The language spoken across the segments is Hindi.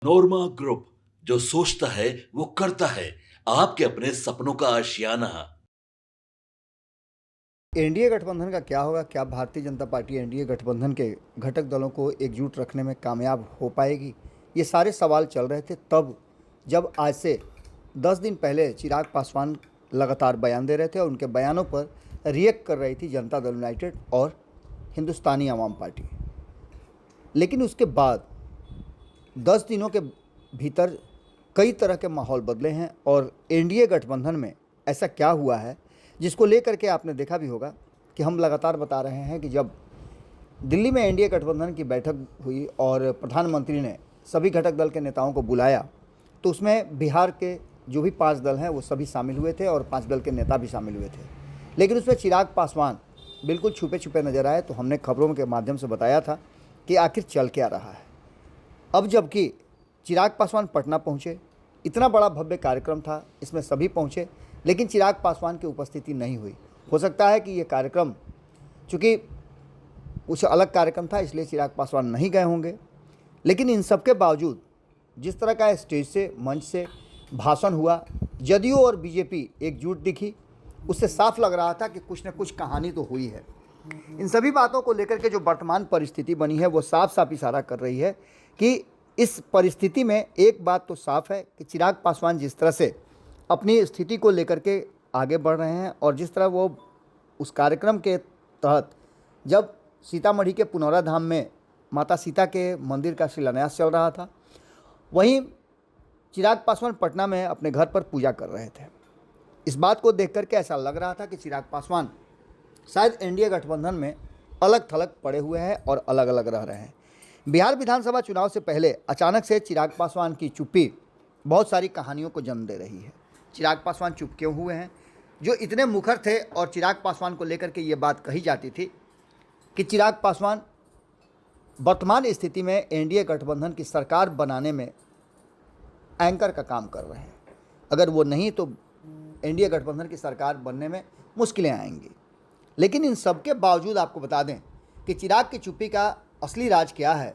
नोरमा ग्रुप, जो सोचता है वो करता है। आपके अपने सपनों का आशियाना। एनडीए गठबंधन का क्या होगा? क्या भारतीय जनता पार्टी एनडीए गठबंधन के घटक दलों को एकजुट रखने में कामयाब हो पाएगी? ये सारे सवाल चल रहे थे तब जब आज से 10 दिन पहले चिराग पासवान लगातार बयान दे रहे थे और उनके बयानों पर रिएक्ट कर रही थी जनता दल यूनाइटेड और हिंदुस्तानी आवाम पार्टी। लेकिन उसके बाद 10 दिनों के भीतर कई तरह के माहौल बदले हैं और एनडीए गठबंधन में ऐसा क्या हुआ है जिसको लेकर के आपने देखा भी होगा कि हम लगातार बता रहे हैं कि जब दिल्ली में एनडीए गठबंधन की बैठक हुई और प्रधानमंत्री ने सभी घटक दल के नेताओं को बुलाया तो उसमें बिहार के जो भी 5 दल हैं वो सभी शामिल हुए थे और 5 दल के नेता भी शामिल हुए थे। लेकिन उसमें चिराग पासवान बिल्कुल छुपे छुपे नजर आए तो हमने खबरों के माध्यम से बताया था कि आखिर चल क्या रहा है। अब जबकि चिराग पासवान पटना पहुँचे, इतना बड़ा भव्य कार्यक्रम था, इसमें सभी पहुँचे, लेकिन चिराग पासवान की उपस्थिति नहीं हुई। हो सकता है कि ये कार्यक्रम चूँकि कुछ अलग कार्यक्रम था इसलिए चिराग पासवान नहीं गए होंगे। लेकिन इन सब के बावजूद जिस तरह का स्टेज से मंच से भाषण हुआ, जदयू और बीजेपी एकजुट दिखी, उससे साफ लग रहा था कि कुछ न कुछ कहानी तो हुई है। इन सभी बातों को लेकर के जो वर्तमान परिस्थिति बनी है वो साफ साफ इशारा कर रही है कि इस परिस्थिति में एक बात तो साफ है कि चिराग पासवान जिस तरह से अपनी स्थिति को लेकर के आगे बढ़ रहे हैं और जिस तरह वो उस कार्यक्रम के तहत जब सीतामढ़ी के पुनौरा धाम में माता सीता के मंदिर का शिलान्यास चल रहा था, वहीं चिराग पासवान पटना में अपने घर पर पूजा कर रहे थे। इस बात को देख करके ऐसा लग रहा था कि चिराग पासवान शायद एनडीए गठबंधन में अलग थलग पड़े हुए हैं और अलग अलग रह रहे हैं। बिहार विधानसभा चुनाव से पहले अचानक से चिराग पासवान की चुप्पी बहुत सारी कहानियों को जन्म दे रही है। चिराग पासवान चुप क्यों हुए हैं? जो इतने मुखर थे और चिराग पासवान को लेकर के ये बात कही जाती थी कि चिराग पासवान वर्तमान स्थिति में एनडीए गठबंधन की सरकार बनाने में एंकर का काम कर रहे हैं। अगर वो नहीं तो एनडीए गठबंधन की सरकार बनने में मुश्किलें आएंगी। लेकिन इन सब के बावजूद आपको बता दें कि चिराग की चुप्पी का असली राज क्या है।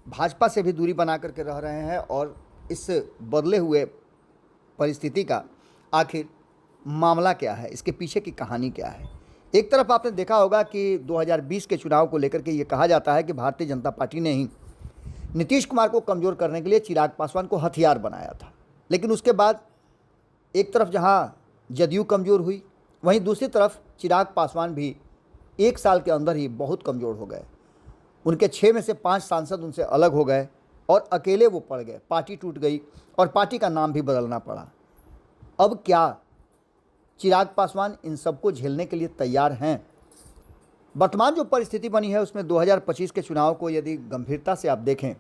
भाजपा से भी दूरी बना करके रह रहे हैं और इस बदले हुए परिस्थिति का आखिर मामला क्या है, इसके पीछे की कहानी क्या है। एक तरफ आपने देखा होगा कि 2020 के चुनाव को लेकर के ये कहा जाता है कि भारतीय जनता पार्टी ने ही नीतीश कुमार को कमज़ोर करने के लिए चिराग पासवान को हथियार बनाया था। लेकिन उसके बाद एक तरफ जहाँ जदयू कमज़ोर हुई, वहीं दूसरी तरफ चिराग पासवान भी 1 साल के अंदर ही बहुत कमज़ोर हो गए। उनके 6 में से 5 सांसद उनसे अलग हो गए और अकेले वो पड़ गए। पार्टी टूट गई और पार्टी का नाम भी बदलना पड़ा। अब क्या चिराग पासवान इन सबको झेलने के लिए तैयार हैं? वर्तमान जो परिस्थिति बनी है उसमें 2025 के चुनाव को यदि गंभीरता से आप देखें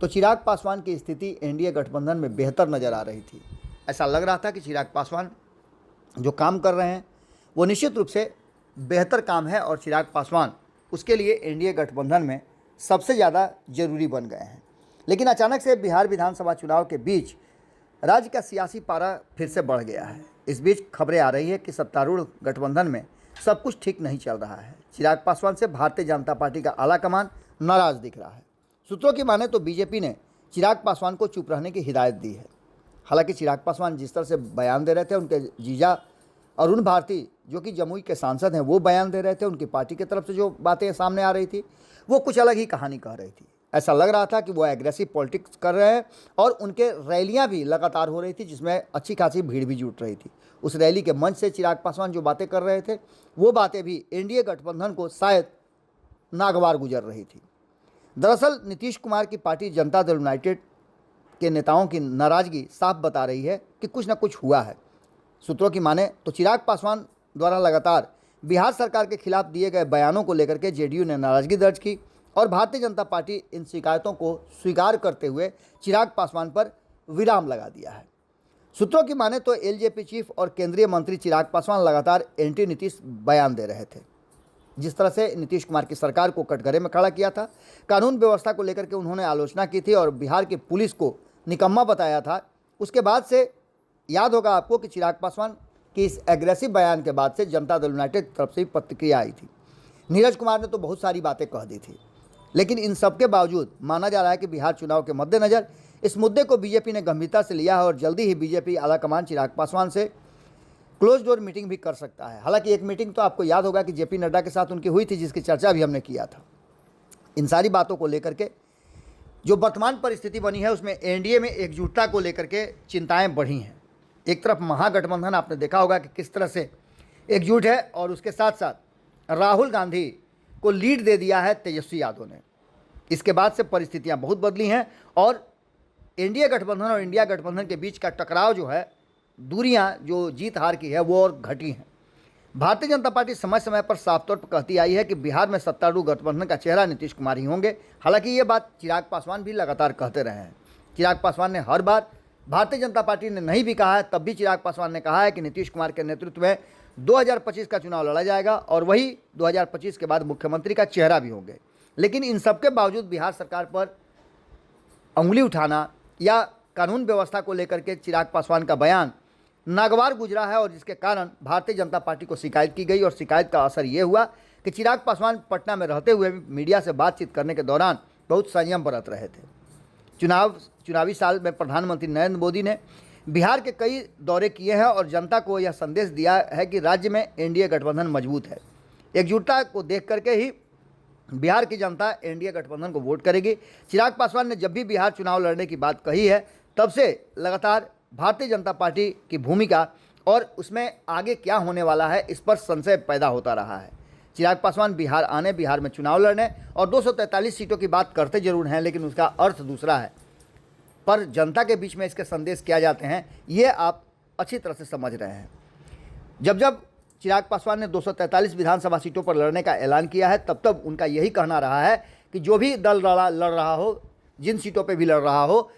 तो चिराग पासवान की स्थिति एनडीए गठबंधन में बेहतर नज़र आ रही थी। ऐसा लग रहा था कि चिराग पासवान जो काम कर रहे हैं वो निश्चित रूप से बेहतर काम है और चिराग पासवान उसके लिए एनडीए गठबंधन में सबसे ज़्यादा जरूरी बन गए हैं। लेकिन अचानक से बिहार विधानसभा चुनाव के बीच राज्य का सियासी पारा फिर से बढ़ गया है। इस बीच खबरें आ रही है कि सत्तारूढ़ गठबंधन में सब कुछ ठीक नहीं चल रहा है। चिराग पासवान से भारतीय जनता पार्टी का आला कमान नाराज दिख रहा है। सूत्रों की माने तो बीजेपी ने चिराग पासवान को चुप रहने की हिदायत दी है। हालांकि चिराग पासवान जिस तरह से बयान दे रहे थे, उनके जीजा अरुण भारती जो कि जमुई के सांसद हैं वो बयान दे रहे थे, उनकी पार्टी की तरफ से जो बातें सामने आ रही थी वो कुछ अलग ही कहानी कह रही थी। ऐसा लग रहा था कि वो एग्रेसिव पॉलिटिक्स कर रहे हैं और उनके रैलियां भी लगातार हो रही थी जिसमें अच्छी खासी भीड़ भी जुट रही थी। उस रैली के मंच से चिराग पासवान जो बातें कर रहे थे वो बातें भी एनडीए गठबंधन को शायद नागवार गुजर रही थी। दरअसल नीतीश कुमार की पार्टी जनता दल यूनाइटेड के नेताओं की नाराज़गी साफ बता रही है कि कुछ न कुछ हुआ है। सूत्रों की माने तो चिराग पासवान द्वारा लगातार बिहार सरकार के खिलाफ दिए गए बयानों को लेकर के जेडीयू ने नाराज़गी दर्ज की और भारतीय जनता पार्टी इन शिकायतों को स्वीकार करते हुए चिराग पासवान पर विराम लगा दिया है। सूत्रों की माने तो एलजेपी चीफ और केंद्रीय मंत्री चिराग पासवान लगातार एंटी नीतीश बयान दे रहे थे। जिस तरह से नीतीश कुमार की सरकार को कटघरे में खड़ा किया था, कानून व्यवस्था को लेकर के उन्होंने आलोचना की थी और बिहार की पुलिस को निकम्मा बताया था, उसके बाद से याद होगा आपको कि चिराग पासवान के इस एग्रेसिव बयान के बाद से जनता दल यूनाइटेड की तरफ से प्रतिक्रिया आई थी। नीरज कुमार ने तो बहुत सारी बातें कह दी थी। लेकिन इन सब के बावजूद माना जा रहा है कि बिहार चुनाव के मद्देनज़र इस मुद्दे को बीजेपी ने गंभीरता से लिया है और जल्दी ही बीजेपी आलाकमान चिराग पासवान से क्लोज डोर मीटिंग भी कर सकता है। हालांकि एक मीटिंग तो आपको याद होगा कि जेपी नड्डा के साथ उनकी हुई थी, जिसकी चर्चा भी हमने किया था। इन सारी बातों को लेकर के जो वर्तमान परिस्थिति बनी है उसमें एनडीए में एकजुटता को लेकर के चिंताएं बढ़ी हैं। एक तरफ महागठबंधन आपने देखा होगा कि किस तरह से एकजुट है और उसके साथ साथ राहुल गांधी को लीड दे दिया है तेजस्वी यादव ने। इसके बाद से परिस्थितियां बहुत बदली हैं और एनडीए गठबंधन और इंडिया गठबंधन के बीच का टकराव जो है, दूरियां जो जीत हार की है वो और घटी हैं। भारतीय जनता पार्टी समय समय पर साफ तौर पर कहती आई है कि बिहार में सत्तारूढ़ गठबंधन का चेहरा नीतीश कुमार ही होंगे। हालांकि ये बात चिराग पासवान भी लगातार कहते रहे हैं। चिराग पासवान ने हर बार, भारतीय जनता पार्टी ने नहीं भी कहा है तब भी चिराग पासवान ने कहा है कि नीतीश कुमार के नेतृत्व में 2025 का चुनाव लड़ा जाएगा और वही 2025 के बाद मुख्यमंत्री का चेहरा भी होंगे। लेकिन इन सबके बावजूद बिहार सरकार पर उंगली उठाना या कानून व्यवस्था को लेकर के चिराग पासवान का बयान नागवार गुजरा है और जिसके कारण भारतीय जनता पार्टी को शिकायत की गई और शिकायत का असर ये हुआ कि चिराग पासवान पटना में रहते हुए भी मीडिया से बातचीत करने के दौरान बहुत संयम बरत रहे थे। चुनावी साल में प्रधानमंत्री नरेंद्र मोदी ने बिहार के कई दौरे किए हैं और जनता को यह संदेश दिया है कि राज्य में एनडीए गठबंधन मजबूत है। एकजुटता को देख करके ही बिहार की जनता एनडीए गठबंधन को वोट करेगी। चिराग पासवान ने जब भी बिहार चुनाव लड़ने की बात कही है तब से लगातार भारतीय जनता पार्टी की भूमिका और उसमें आगे क्या होने वाला है इस पर संशय पैदा होता रहा है। चिराग पासवान बिहार आने, बिहार में चुनाव लड़ने और 243 सीटों की बात करते जरूर हैं, लेकिन उसका अर्थ दूसरा है। पर जनता के बीच में इसके संदेश क्या जाते हैं ये आप अच्छी तरह से समझ रहे हैं। जब चिराग पासवान ने 243 विधानसभा सीटों पर लड़ने का ऐलान किया है तब उनका यही कहना रहा है कि जो भी दल लड़ रहा हो, जिन सीटों पर भी लड़ रहा हो,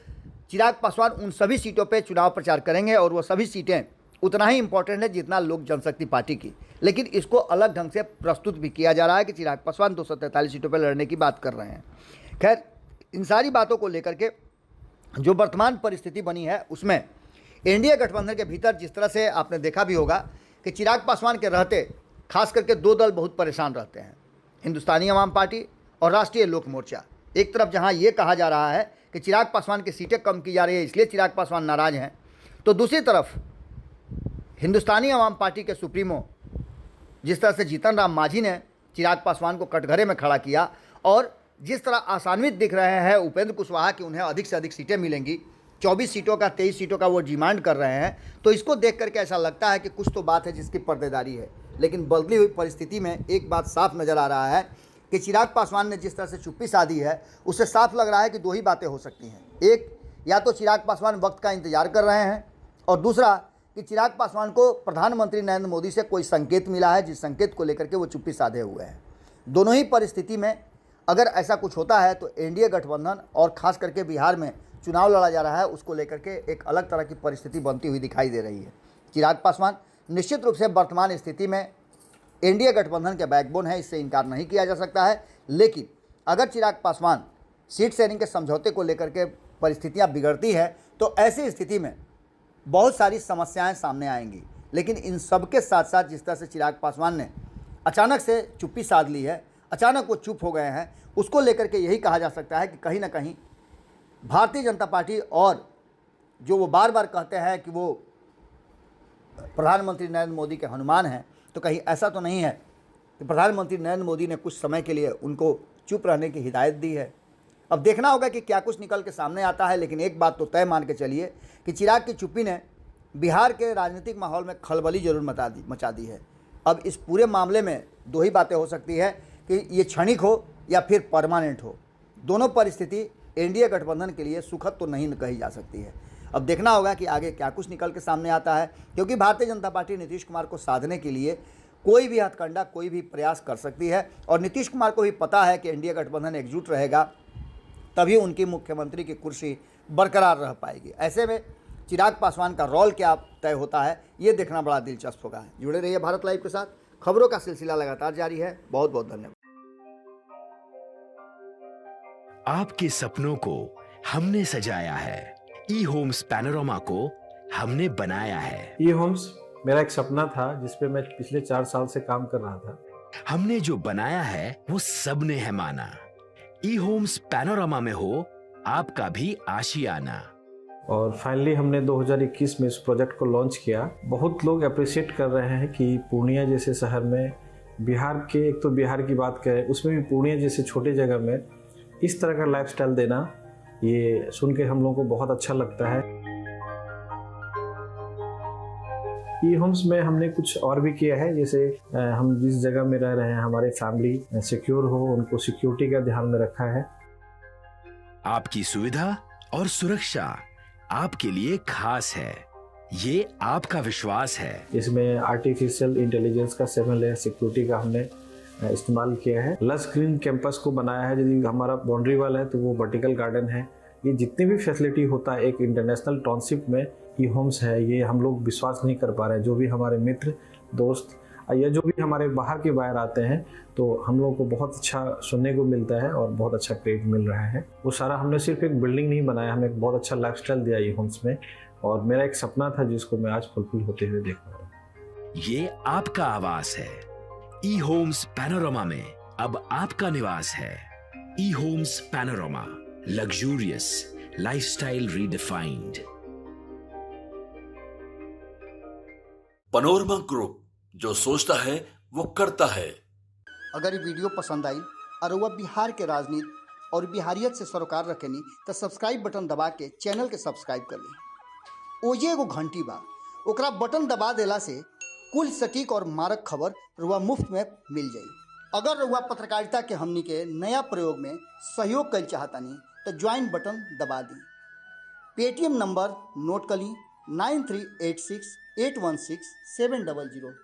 चिराग पासवान उन सभी सीटों पे चुनाव प्रचार करेंगे और वो सभी सीटें उतना ही इंपॉर्टेंट है जितना लोक जनशक्ति पार्टी की। लेकिन इसको अलग ढंग से प्रस्तुत भी किया जा रहा है कि चिराग पासवान 243 सीटों पर लड़ने की बात कर रहे हैं। खैर, इन सारी बातों को लेकर के जो वर्तमान परिस्थिति बनी है उसमें एनडीए गठबंधन के भीतर जिस तरह से आपने देखा भी होगा कि चिराग पासवान के रहते खास करके दो दल बहुत परेशान रहते हैं, हिंदुस्तानी अवाम पार्टी और राष्ट्रीय लोक मोर्चा। एक तरफ जहाँ ये कहा जा रहा है कि चिराग पासवान की सीटें कम की जा रही है इसलिए चिराग पासवान नाराज हैं, तो दूसरी तरफ हिंदुस्तानी अवाम पार्टी के सुप्रीमो जिस तरह से जीतन राम मांझी ने चिराग पासवान को कटघरे में खड़ा किया और जिस तरह आशान्वित दिख रहे हैं उपेंद्र कुशवाहा कि उन्हें अधिक से अधिक सीटें मिलेंगी, 24 सीटों का 23 सीटों का वो डिमांड कर रहे हैं, तो इसको देख करके ऐसा लगता है कि कुछ तो बात है जिसकी पर्देदारी है। लेकिन बदली हुई परिस्थिति में एक बात साफ नज़र आ रहा है कि चिराग पासवान ने जिस तरह से चुप्पी साधी है उससे साफ लग रहा है कि दो ही बातें हो सकती हैं। एक, या तो चिराग पासवान वक्त का इंतजार कर रहे हैं और दूसरा कि चिराग पासवान को प्रधानमंत्री नरेंद्र मोदी से कोई संकेत मिला है जिस संकेत को लेकर के वो चुप्पी साधे हुए हैं। दोनों ही परिस्थिति में अगर ऐसा कुछ होता है तो एनडीए गठबंधन और खास करके बिहार में चुनाव लड़ा जा रहा है उसको लेकर के एक अलग तरह की परिस्थिति बनती हुई दिखाई दे रही है। चिराग पासवान निश्चित रूप से वर्तमान स्थिति में एनडीए गठबंधन के बैकबोन है, इससे इनकार नहीं किया जा सकता है। लेकिन अगर चिराग पासवान सीट शेयरिंग के समझौते को लेकर के परिस्थितियां बिगड़ती है तो ऐसी स्थिति में बहुत सारी समस्याएं सामने आएंगी। लेकिन इन सब के साथ साथ जिस तरह से चिराग पासवान ने अचानक से चुप्पी साध ली है, अचानक वो चुप हो गए हैं, उसको लेकर के यही कहा जा सकता है कि कहीं ना कहीं भारतीय जनता पार्टी और जो वो बार बार कहते हैं कि वो प्रधानमंत्री नरेंद्र मोदी के हनुमान हैं, तो कहीं ऐसा तो नहीं है कि प्रधानमंत्री नरेंद्र मोदी ने कुछ समय के लिए उनको चुप रहने की हिदायत दी है। अब देखना होगा कि क्या कुछ निकल के सामने आता है। लेकिन एक बात तो तय मान के चलिए कि चिराग की चुप्पी ने बिहार के राजनीतिक माहौल में खलबली जरूर मचा दी है। अब इस पूरे मामले में दो ही बातें हो सकती है कि ये क्षणिक हो या फिर परमानेंट हो। दोनों परिस्थिति एनडीए गठबंधन के लिए सुखद तो नहीं कही जा सकती है। अब देखना होगा कि आगे क्या कुछ निकल के सामने आता है, क्योंकि भारतीय जनता पार्टी नीतीश कुमार को साधने के लिए कोई भी हथकंडा, कोई भी प्रयास कर सकती है और नीतीश कुमार को भी पता है कि एनडीए गठबंधन एकजुट रहेगा तभी उनकी मुख्यमंत्री की कुर्सी बरकरार रह पाएगी। ऐसे में चिराग पासवान का रोल क्या तय होता है ये देखना बड़ा दिलचस्प होगा। जुड़े रहिए भारत लाइव के साथ, खबरों का सिलसिला लगातार जारी है। बहुत बहुत धन्यवाद। आपके सपनों को हमने सजाया है, ई होम्स पैनोरामा को हमने बनाया है। ई होम्स मेरा एक सपना था जिसपे मैं पिछले 4 साल से काम कर रहा था। हमने जो बनाया है वो सबने है माना। ई होम्स पैनोरामा में हो आपका भी आशियाना। और फाइनली हमने 2021 में इस प्रोजेक्ट को लॉन्च किया। बहुत लोग अप्रिशिएट कर रहे हैं कि पूर्णिया जैसे शहर में, बिहार के, एक तो बिहार की बात करें उसमें भी पूर्णिया जैसे छोटे जगह में इस तरह का लाइफस्टाइल देना, ये सुन के हम लोगों को बहुत अच्छा लगता है। ई होम्स में हमने कुछ और भी किया है, जैसे हम जिस जगह में रह रहे हैं हमारे फैमिली सिक्योर हो, उनको सिक्योरिटी का ध्यान में रखा है। आपकी सुविधा और सुरक्षा आपके लिए खास है, ये आपका विश्वास है। इसमें आर्टिफिशियल इंटेलिजेंस का 7 लेयर सिक्योरिटी का हमने इस्तेमाल किया है। लस ग्रीन कैंपस को बनाया है। यदि हमारा बाउंड्री वाल है तो वो वर्टिकल गार्डन है। ये जितनी भी फैसिलिटी होता है एक इंटरनेशनल टाउनशिप में, ई होम्स है, ये हम लोग विश्वास नहीं कर पा रहे हैं। जो भी हमारे मित्र दोस्त या जो भी हमारे बाहर के बाहर आते हैं तो हम लोगों को बहुत अच्छा सुनने को मिलता है और बहुत अच्छा क्रेडिट मिल रहा है। वो सारा हमने सिर्फ एक बिल्डिंग नहीं बनाया, हमें एक बहुत अच्छा लाइफस्टाइल दिया ई होम्स में, और मेरा एक सपना था जिसको मैं आज फुलफिल होते हुए देख पा रहा हूँ। ये आपका आवास है। ई होम्स पैनोरामा में अब आपका निवास है। E homes panorama, luxurious lifestyle redefined. Panorama group, जो सोचता है वो करता है। अगर ये वीडियो पसंद आई और वह बिहार के राजनीति और बिहारियत से सरोकार रखेनी तो सब्सक्राइब बटन दबा के चैनल के सब्सक्राइब कर ली। ओजे एगो घंटी बा, ओकरा बटन दबा देला से कुल सटीक और मारक खबर रुआ मुफ्त में मिल जाई। अगर रुआ पत्रकारिता के हमनी के नया प्रयोग में सहयोग कर चाहतानी तो ज्वाइन बटन दबा दी। पेटीएम नंबर नोट कर ली 9386816700।